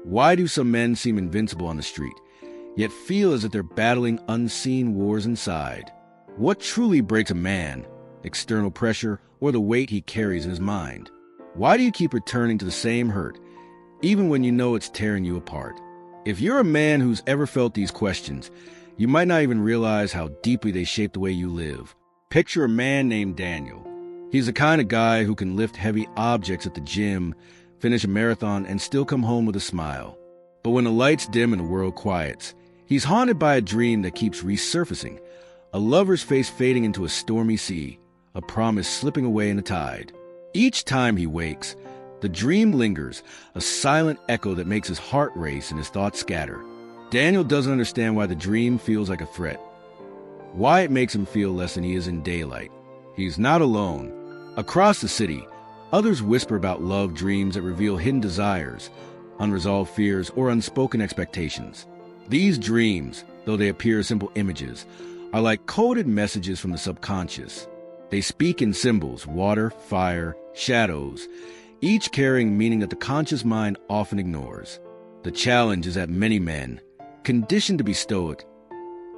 Why do some men seem invincible on the street, yet feel as if they're battling unseen wars inside? What truly breaks a man, external pressure or the weight he carries in his mind? Why do you keep returning to the same hurt, even when you know it's tearing you apart? If you're a man who's ever felt these questions, you might not even realize how deeply they shape the way you live. Picture a man named Daniel. He's the kind of guy who can lift heavy objects at the gym, finish a marathon, and still come home with a smile. But when the lights dim and the world quiets, he's haunted by a dream that keeps resurfacing, a lover's face fading into a stormy sea, a promise slipping away in the tide. Each time he wakes, the dream lingers, a silent echo that makes his heart race and his thoughts scatter. Daniel doesn't understand why the dream feels like a threat, why it makes him feel less than he is in daylight. He's not alone. Across the city, others whisper about love dreams that reveal hidden desires, unresolved fears, or unspoken expectations. These dreams, though they appear as simple images, are like coded messages from the subconscious. They speak in symbols: water, fire, shadows, each carrying meaning that the conscious mind often ignores. The challenge is that many men, conditioned to be stoic,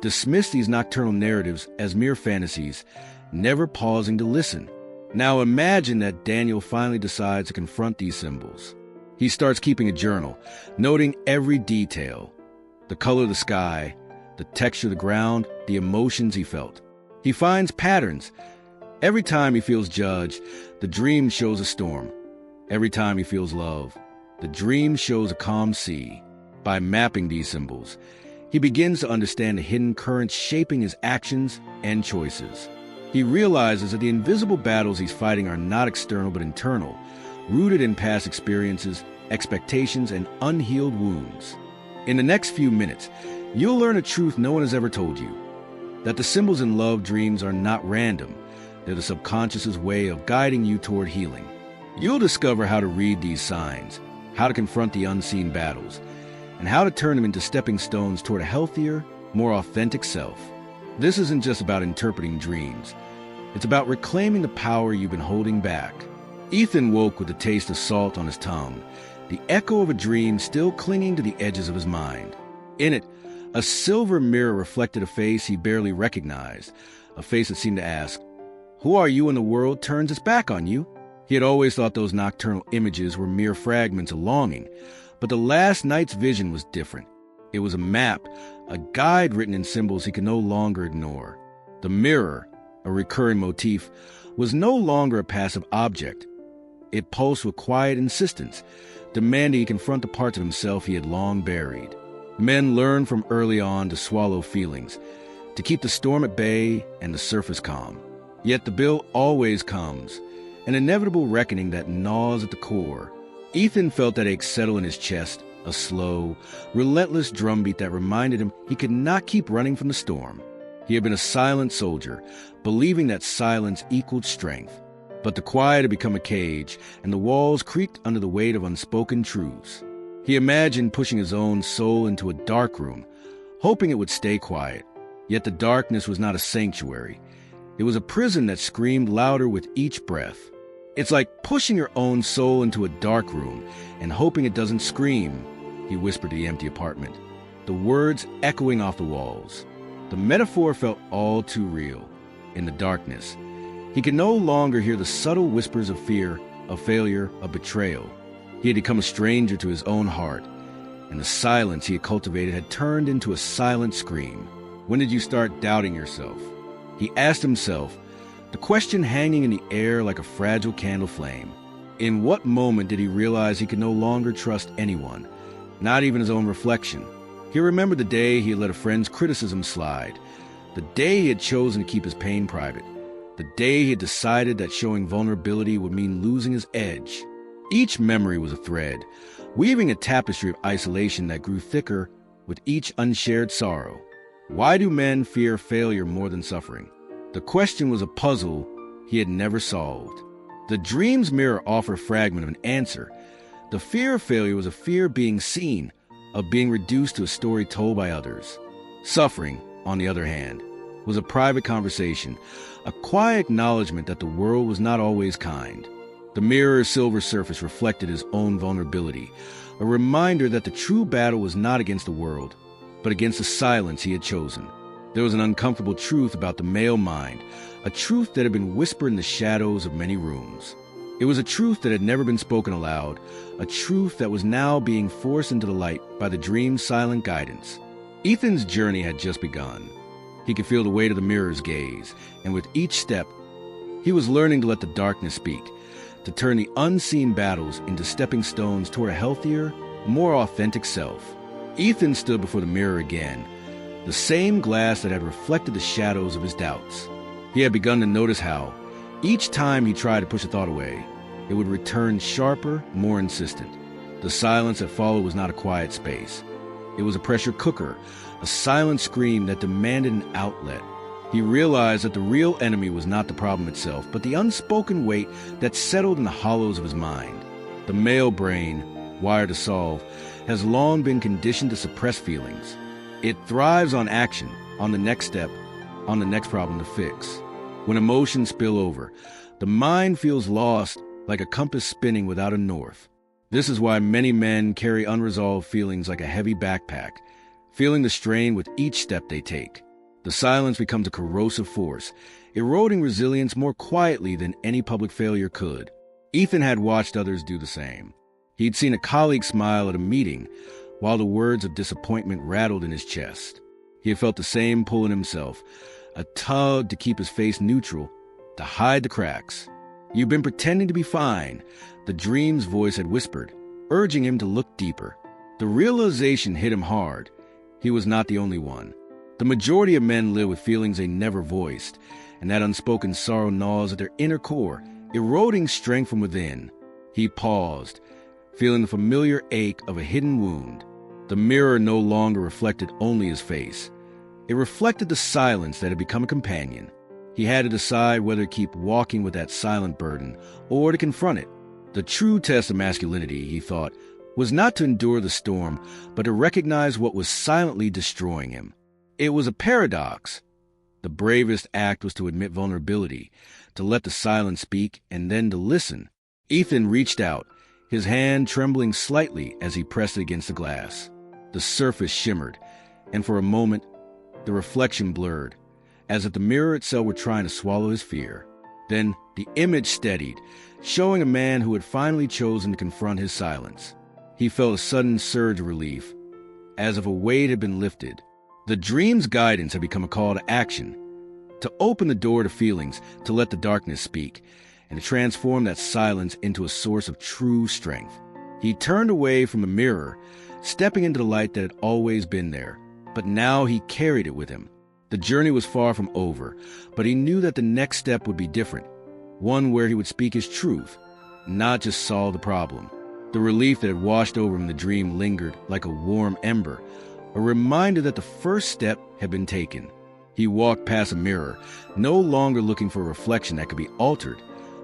dismiss these nocturnal narratives as mere fantasies, never pausing to listen. Now imagine that Daniel finally decides to confront these symbols. He starts keeping a journal, noting every detail: the color of the sky, the texture of the ground, the emotions he felt. He finds patterns. Every time he feels judged, the dream shows a storm. Every time he feels love, the dream shows a calm sea. By mapping these symbols, he begins to understand the hidden currents shaping his actions and choices. He realizes that the invisible battles he's fighting are not external but internal, rooted in past experiences, expectations, and unhealed wounds. In the next few minutes, you'll learn a truth no one has ever told you: that the symbols in love dreams are not random. They're the subconscious's way of guiding you toward healing. You'll discover how to read these signs, how to confront the unseen battles, and how to turn them into stepping stones toward a healthier, more authentic self. This isn't just about interpreting dreams. It's about reclaiming the power you've been holding back. Ethan woke with the taste of salt on his tongue, the echo of a dream still clinging to the edges of his mind. In it, a silver mirror reflected a face he barely recognized, a face that seemed to ask, "Who are you when the world turns its back on you?" He had always thought those nocturnal images were mere fragments of longing, but the last night's vision was different. It was a map, a guide written in symbols he could no longer ignore. The mirror, a recurring motif, was no longer a passive object. It pulsed with quiet insistence, demanding he confront the parts of himself he had long buried. Men learned from early on to swallow feelings, to keep the storm at bay and the surface calm. Yet the bill always comes, an inevitable reckoning that gnaws at the core. Ethan felt that ache settle in his chest, a slow, relentless drumbeat that reminded him he could not keep running from the storm. He had been a silent soldier, believing that silence equaled strength. But the quiet had become a cage, and the walls creaked under the weight of unspoken truths. He imagined pushing his own soul into a dark room, hoping it would stay quiet. Yet the darkness was not a sanctuary. It was a prison that screamed louder with each breath. "It's like pushing your own soul into a dark room and hoping it doesn't scream," he whispered to the empty apartment, the words echoing off the walls. The metaphor felt all too real. In the darkness, he could no longer hear the subtle whispers of fear, of failure, of betrayal. He had become a stranger to his own heart, and the silence he had cultivated had turned into a silent scream. When did you start doubting yourself? He asked himself, the question hanging in the air like a fragile candle flame. In what moment did he realize he could no longer trust anyone, not even his own reflection? He remembered the day he had let a friend's criticism slide, the day he had chosen to keep his pain private, the day he had decided that showing vulnerability would mean losing his edge. Each memory was a thread, weaving a tapestry of isolation that grew thicker with each unshared sorrow. Why do men fear failure more than suffering? The question was a puzzle he had never solved. The dream's mirror offered a fragment of an answer. The fear of failure was a fear of being seen, of being reduced to a story told by others. Suffering, on the other hand, was a private conversation, a quiet acknowledgement that the world was not always kind. The mirror's silver surface reflected his own vulnerability, a reminder that the true battle was not against the world, but against the silence he had chosen. There was an uncomfortable truth about the male mind, a truth that had been whispered in the shadows of many rooms. It was a truth that had never been spoken aloud, a truth that was now being forced into the light by the dream's silent guidance. Ethan's journey had just begun. He could feel the weight of the mirror's gaze, and with each step, he was learning to let the darkness speak, to turn the unseen battles into stepping stones toward a healthier, more authentic self. Ethan stood before the mirror again, the same glass that had reflected the shadows of his doubts. He had begun to notice how, each time he tried to push a thought away, it would return sharper, more insistent. The silence that followed was not a quiet space. It was a pressure cooker, a silent scream that demanded an outlet. He realized that the real enemy was not the problem itself, but the unspoken weight that settled in the hollows of his mind. The male brain, wired to solve, has long been conditioned to suppress feelings. It thrives on action, on the next step, on the next problem to fix. When emotions spill over, the mind feels lost, like a compass spinning without a north. This is why many men carry unresolved feelings like a heavy backpack, feeling the strain with each step they take. The silence becomes a corrosive force, eroding resilience more quietly than any public failure could. Ethan had watched others do the same. He'd seen a colleague smile at a meeting, while the words of disappointment rattled in his chest. He had felt the same pull in himself, a tug to keep his face neutral, to hide the cracks. "You've been pretending to be fine," the dream's voice had whispered, urging him to look deeper. The realization hit him hard. He was not the only one. The majority of men live with feelings they never voiced, and that unspoken sorrow gnaws at their inner core, eroding strength from within. He paused, feeling the familiar ache of a hidden wound. The mirror no longer reflected only his face. It reflected the silence that had become a companion. He had to decide whether to keep walking with that silent burden or to confront it. The true test of masculinity, he thought, was not to endure the storm, but to recognize what was silently destroying him. It was a paradox. The bravest act was to admit vulnerability, to let the silence speak, and then to listen. Ethan reached out, his hand trembling slightly as he pressed it against the glass. The surface shimmered, and for a moment, the reflection blurred, as if the mirror itself were trying to swallow his fear. Then the image steadied, showing a man who had finally chosen to confront his silence. He felt a sudden surge of relief, as if a weight had been lifted. The dream's guidance had become a call to action, to open the door to feelings, to let the darkness speak, and to transform that silence into a source of true strength. He turned away from the mirror, stepping into the light that had always been there, but now he carried it with him. The journey was far from over, but he knew that the next step would be different, one where he would speak his truth, not just solve the problem. The relief that had washed over him in the dream lingered like a warm ember, a reminder that the first step had been taken. He walked past a mirror, no longer looking for a reflection that could be altered,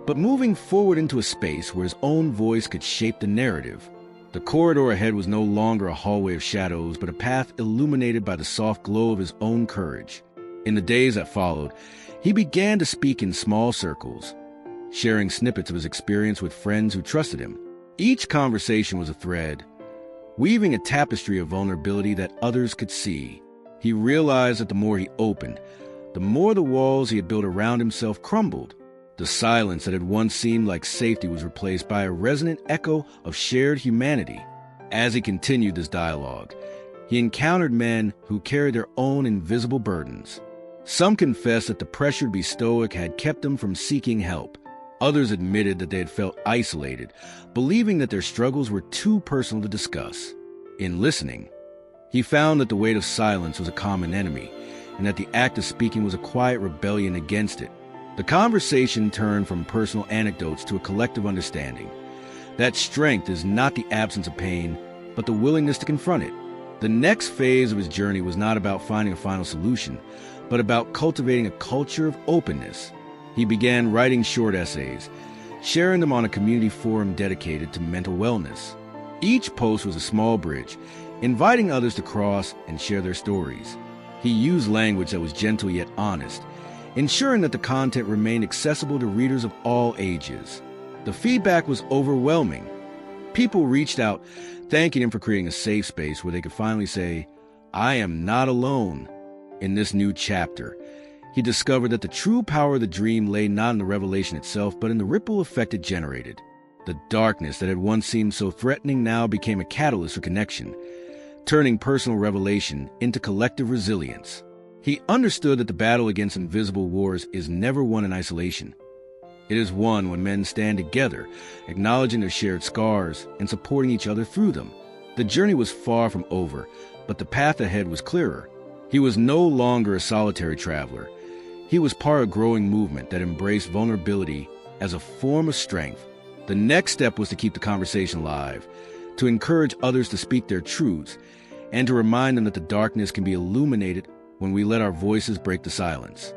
but moving forward into a space where his own voice could shape the narrative. The corridor ahead was no longer a hallway of shadows, but a path illuminated by the soft glow of his own courage. In the days that followed, he began to speak in small circles, sharing snippets of his experience with friends who trusted him. Each conversation was a thread, weaving a tapestry of vulnerability that others could see. He realized that the more he opened, the more the walls he had built around himself crumbled. The silence that had once seemed like safety was replaced by a resonant echo of shared humanity. As he continued this dialogue, he encountered men who carried their own invisible burdens. Some confessed that the pressure to be stoic had kept them from seeking help. Others admitted that they had felt isolated, believing that their struggles were too personal to discuss. In listening, he found that the weight of silence was a common enemy, and that the act of speaking was a quiet rebellion against it. The conversation turned from personal anecdotes to a collective understanding. That strength is not the absence of pain, but the willingness to confront it. The next phase of his journey was not about finding a final solution, but about cultivating a culture of openness. He began writing short essays, sharing them on a community forum dedicated to mental wellness. Each post was a small bridge, inviting others to cross and share their stories. He used language that was gentle yet honest, ensuring that the content remained accessible to readers of all ages. The feedback was overwhelming. People reached out, thanking him for creating a safe space where they could finally say, "I am not alone." In this new chapter, he discovered that the true power of the dream lay not in the revelation itself, but in the ripple effect it generated. The darkness that had once seemed so threatening now became a catalyst for connection, turning personal revelation into collective resilience. He understood that the battle against invisible wars is never won in isolation. It is won when men stand together, acknowledging their shared scars and supporting each other through them. The journey was far from over, but the path ahead was clearer. He was no longer a solitary traveler. He was part of a growing movement that embraced vulnerability as a form of strength. The next step was to keep the conversation alive, to encourage others to speak their truths, and to remind them that the darkness can be illuminated when we let our voices break the silence.